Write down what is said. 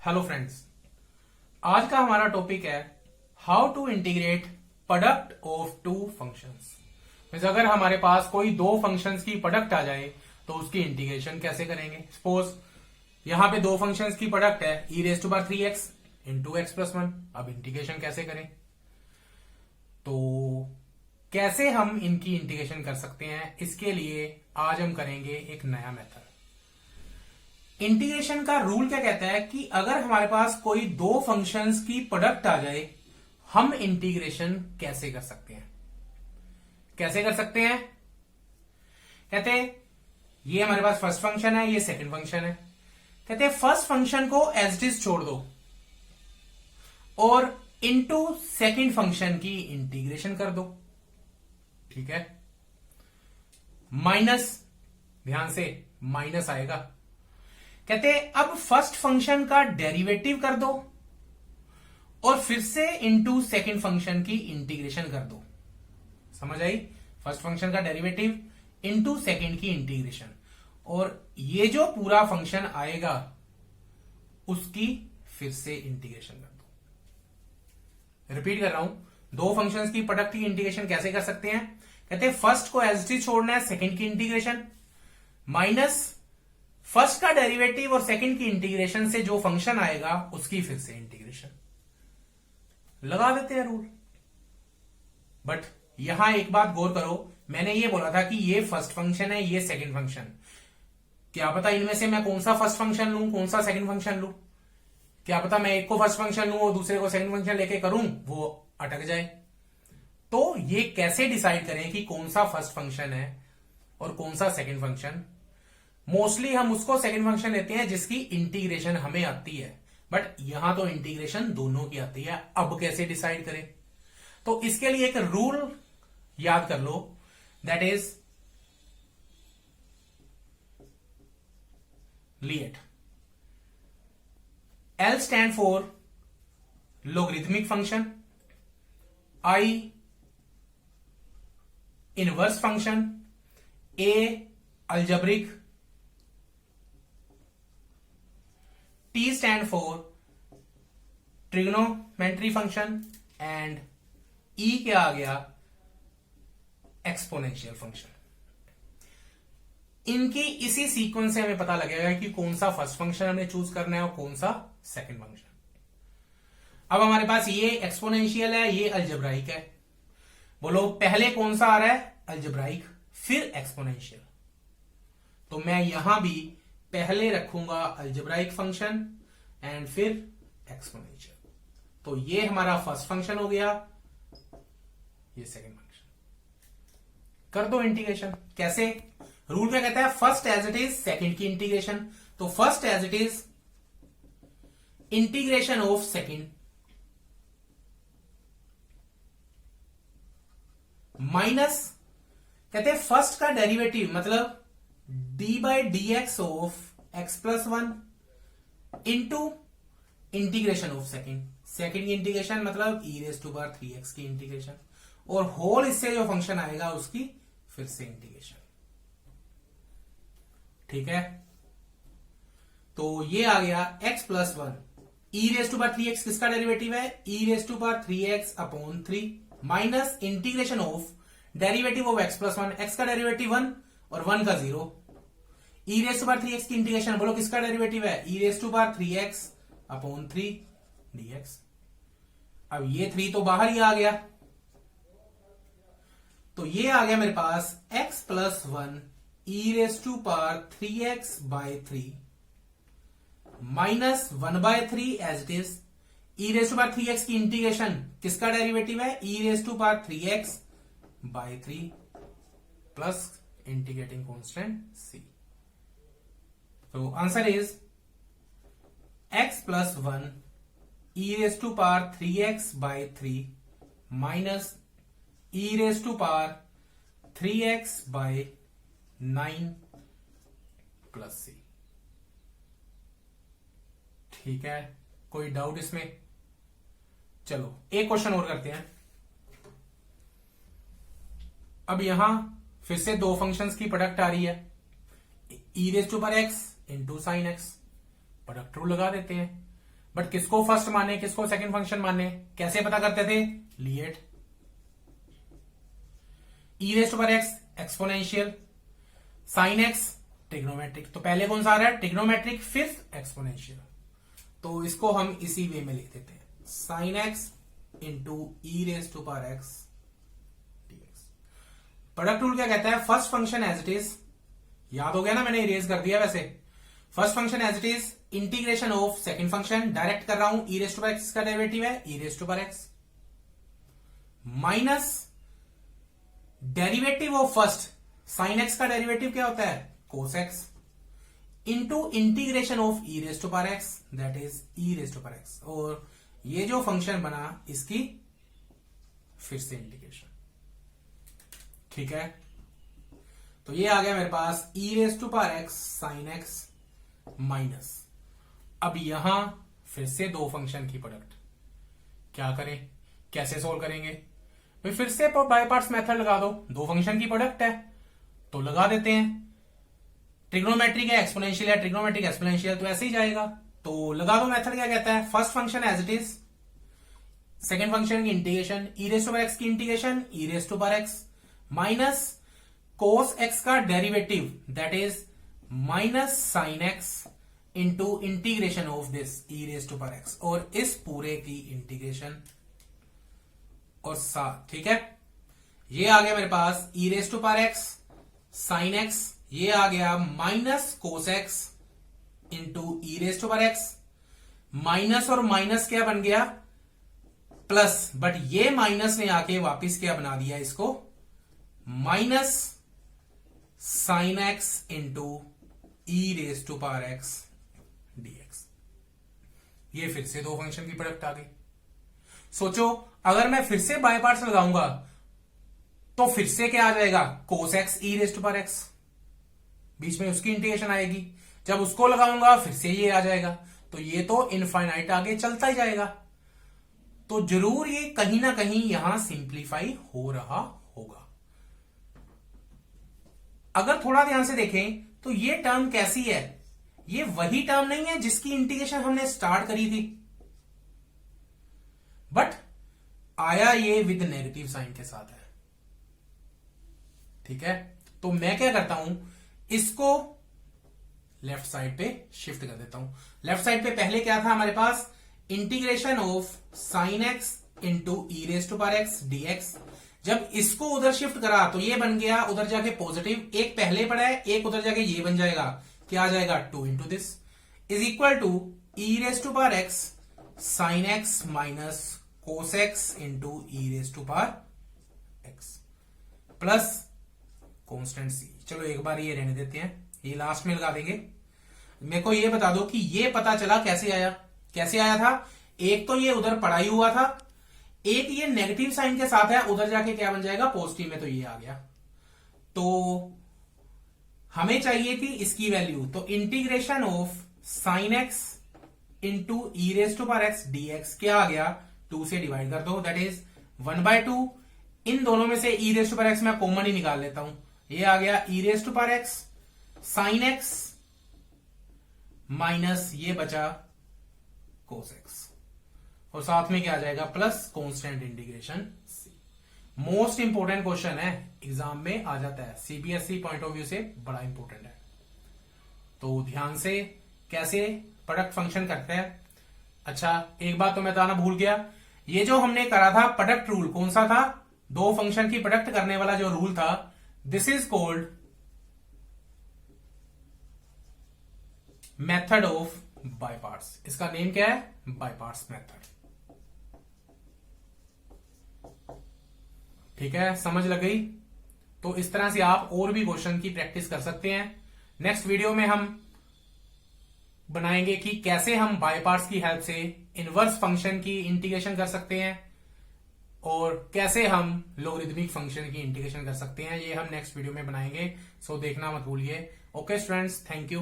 Hello friends, आज का हमारा टॉपिक है how to integrate product of two functions. Means अगर हमारे पास कोई दो फंक्शंस की प्रोडक्ट आ जाए तो उसकी इंटीग्रेशन कैसे करेंगे। सपोज यहां पे दो फंक्शंस की प्रोडक्ट है e⁻3x into x plus one. अब इंटीग्रेशन कैसे करें, तो कैसे हम इनकी इंटीग्रेशन कर सकते हैं, इसके लिए आज हम करेंगे एक नया मेथड। इंटीग्रेशन का रूल क्या कहता है कि अगर हमारे पास कोई दो फंक्शंस की प्रोडक्ट आ जाए, हम इंटीग्रेशन कैसे कर सकते हैं। कैसे कर सकते हैं, कहते हैं ये हमारे पास फर्स्ट फंक्शन है, ये सेकंड फंक्शन है। कहते हैं फर्स्ट फंक्शन को एज इट इज छोड़ दो और इनटू सेकंड फंक्शन की इंटीग्रेशन कर दो। ठीक है, माइनस, ध्यान से माइनस आएगा। कहते हैं अब फर्स्ट फंक्शन का डेरिवेटिव कर दो और फिर से इनटू सेकंड फंक्शन की इंटीग्रेशन कर दो। समझ आई, फर्स्ट फंक्शन का डेरिवेटिव इनटू सेकंड की इंटीग्रेशन, और ये जो पूरा फंक्शन आएगा उसकी फिर से इंटीग्रेशन कर दो। रिपीट कर रहा हूं, दो फंक्शंस की प्रोडक्ट की इंटीग्रेशन कैसे कर सकते हैं। कहते हैं फर्स्ट को एज इट इज छोड़ना है, सेकंड की इंटीग्रेशन माइनस फर्स्ट का डेरिवेटिव और सेकंड की इंटीग्रेशन से जो फंक्शन आएगा उसकी फिर से इंटीग्रेशन लगा देते हैं रूल। बट यहां एक बात गौर करो, मैंने ये बोला था कि ये फर्स्ट फंक्शन है, ये सेकंड फंक्शन। क्या पता इनमें से मैं कौन सा फर्स्ट फंक्शन लूं, कौन सा सेकंड फंक्शन लूं। क्या पता मैं एक को फर्स्ट फंक्शन लूं और दूसरे को सेकंड फंक्शन लेके करूं, वो अटक जाए। तो ये कैसे डिसाइड करें कि कौन सा फर्स्ट फंक्शन है और कौन सा सेकंड फंक्शन। मोस्टली हम उसको सेकंड फंक्शन लेते हैं जिसकी इंटीग्रेशन हमें आती है, बट यहां तो इंटीग्रेशन दोनों की आती है। अब कैसे डिसाइड करें, तो इसके लिए एक रूल याद कर लो, that is LIATE. L stand for logarithmic function, I inverse function, A algebraic, T stand for trigonometry function and E क्या आ गया, एक्सपोनेंशियल फंक्शन। इनकी इसी सीक्वेंस से हमें पता लगेगा कि कौन सा फर्स्ट फंक्शन हमें चूज करना है और कौन सा सेकंड फंक्शन। अब हमारे पास ये एक्सपोनेंशियल है, ये अलजेब्राइक है। बोलो पहले कौन सा आ रहा है, अलजेब्राइक, फिर एक्सपोनेंशियल। तो मैं यहां भी पहले रखूंगा अलजेब्राइक फंक्शन एंड फिर एक्सपोनेंशियल। तो ये हमारा फर्स्ट फंक्शन हो गया, ये सेकंड फंक्शन। कर दो इंटीग्रेशन। कैसे, रूल क्या कहता है, first as it is second की इंटीग्रेशन। तो first as it is integration of second minus, कहते हैं फर्स्ट का डेरिवेटिव मतलब d by d x of x plus one into integration of second. Second की इंटीग्रेशन मतलब e⁻3x की integration, और होल इससे जो फंक्शन आएगा उसकी फिर से इंटीग्रेशन। ठीक है, तो ये आ गया x प्लस वन। e⁻3x किसका डेरिवेटिव है, e⁻3x upon 3 minus integration of derivative of x plus one. x का डेरिवेटिव 1 और 1 का 0। e⁻3x की इंटीग्रेशन बोलो किसका डेरिवेटिव है, e⁻3x अपॉन 3 dx। अब ये 3 तो बाहर ही आ गया, तो ये आ गया मेरे पास x plus one e⁻3x by 3 minus 1 by 3 as it is. e⁻3x की इंटीग्रेशन किसका डेरिवेटिव है, e⁻3x by 3 plus integrating constant c। तो answer is x plus one e⁻3x by 3 minus e⁻3x by 9 plus c। ठीक है, कोई doubt इसमें। चलो एक क्वेश्चन और करते हैं। अब यहां फिर से दो फंक्शंस की प्रोडक्ट आ रही है, e⁻x into sine x. Product rule लगा देते हैं। बट किसको फर्स्ट माने किसको सेकंड फंक्शन माने, कैसे पता करते थे, लीएट। ई रेस्ट पर x exponential, sine x trigonometric. तो पहले कौन सा आ रहा है, ट्रिग्नोमेट्रिक, फिर एक्सपोनेंशियल। तो इसको हम इसी वे में लिख देते हैं, sine x into e raised पर एक्स डीएक्स। प्रोडक्ट रूल क्या कहता है, first function as it is, याद हो गया ना, मैंने इरेज कर दिया वैसे। First function as it is, integration of second function, direct कर रहा हूं, ई रेस्ट पर एक्स का डेरिवेटिव है ई रेस्ट पर x, minus derivative of first, sine x का डेरिवेटिव क्या होता है, cos x, into integration of E raised पर x, that is E raised पर एक्स। और ये जो फंक्शन बना इसकी फिर से इंटीग्रेशन, ठीक है। तो ये आ गया मेरे पास ई रेस्ट पर एक्स साइन एक्स माइनस, अब यहां फिर से दो फंक्शन की प्रोडक्ट, क्या करें, कैसे सोल्व करेंगे भाई, फिर से बाय पार्ट्स मेथड लगा दो, दो फंक्शन की प्रोडक्ट है तो लगा देते हैं। ट्रिग्नोमेट्रिक है एक्सपोनेंशियल है, ट्रिग्नोमेट्रिक एक्सपोनेंशियल, तो ऐसे ही जाएगा। तो लगा दो, मेथड क्या कहता है, first function as it is, second function की इंटीग्रेशन, ई रेस्ट पर एक्स की इंटीग्रेशन ई रेस्ट पर एक्स माइनस कोस एक्स का derivative that is minus sine x into integration of this e raised पर x, और इस पूरे की इंटीग्रेशन और साथ, ठीक है। ये आ गया मेरे पास ई रेस्ट पर एक्स साइन एक्स, ये आ गया minus cos x into e raised पर एक्स, माइनस और माइनस क्या बन गया, प्लस, बट ये माइनस ने आके वापिस क्या बना दिया इसको, minus sine x into e raised पर एक्स डीएक्स। ये फिर से दो फंक्शन की प्रोडक्ट आ गई। सोचो अगर मैं फिर से बाय पार्ट्स लगाऊंगा तो फिर से क्या आ जाएगा, कोस एक्स ई रेस्ट पर एक्स, बीच में उसकी इंटीग्रेशन आएगी, जब उसको लगाऊंगा फिर से ये आ जाएगा, तो ये तो इनफाइनाइट आगे चलता ही जाएगा। तो जरूर ये कहीं ना कहीं यहां सिंप्लीफाई हो रहा होगा। अगर थोड़ा ध्यान से देखें तो ये टर्म कैसी है, ये वही टर्म नहीं है जिसकी इंटीग्रेशन हमने स्टार्ट करी थी, बट आया ये विद नेगेटिव साइन के साथ है, ठीक है। तो मैं क्या करता हूं, इसको लेफ्ट साइड पे शिफ्ट कर देता हूं। लेफ्ट साइड पे पहले क्या था हमारे पास, integration of sine x into e raised पर एक्स डीएक्स। जब इसको उधर शिफ्ट करा तो ये बन गया उधर जाके पॉजिटिव, एक पहले पड़ा है एक उधर जाके ये बन जाएगा, क्या आ जाएगा, 2 into this is equal to e raised पर x sine x minus cos x into e raised पर एक्स प्लस कॉन्स्टेंट सी। चलो एक बार ये रहने देते हैं, ये लास्ट में लगा देंगे। मेरे को ये बता दो कि ये पता चला कैसे आया, कैसे आया था, एक तो ये उधर पड़ा ही हुआ था, एक ये नेगेटिव साइन के साथ है, उधर जाके क्या बन जाएगा, पॉजिटिव में, तो ये आ गया। तो हमें चाहिए थी इसकी वैल्यू, तो integration of sine x into e raised पर एक्स डीएक्स क्या आ गया, 2 से डिवाइड कर दो, दैट इज 1/2। इन दोनों में से ई रेस्ट पर एक्स मैं कॉमन ही निकाल लेता हूं, ये आ गया ई रेस्ट पर एक्स साइन एक्स माइनस ये बचा कोस एक्स, और साथ में क्या आ जाएगा, प्लस कांस्टेंट इंटीग्रेशन सी। मोस्ट इंपोर्टेंट क्वेश्चन है, एग्जाम में आ जाता है, सीबीएसई पॉइंट ऑफ व्यू से बड़ा इंपोर्टेंट है। तो ध्यान से कैसे प्रोडक्ट फंक्शन करते हैं। अच्छा एक बात तो मैं बताना भूल गया, ये जो हमने करा था प्रोडक्ट रूल कौन सा था, दो फंक्शन की प्रोडक्ट करने वाला जो रूल था, this is called method of by parts. इसका नेम क्या है, बाय पार्ट्स मेथड, ठीक है, समझ लग गई। तो इस तरह से आप और भी क्वेश्चन की प्रैक्टिस कर सकते हैं। नेक्स्ट वीडियो में हम बनाएंगे कि कैसे हम बाय पार्ट्स की हेल्प से इनवर्स फंक्शन की इंटीग्रेशन कर सकते हैं और कैसे हम लॉगरिदमिक फंक्शन की इंटीग्रेशन कर सकते हैं, ये हम नेक्स्ट वीडियो में बनाएंगे। सो देखना मत भूलिए। Okay students, thank you.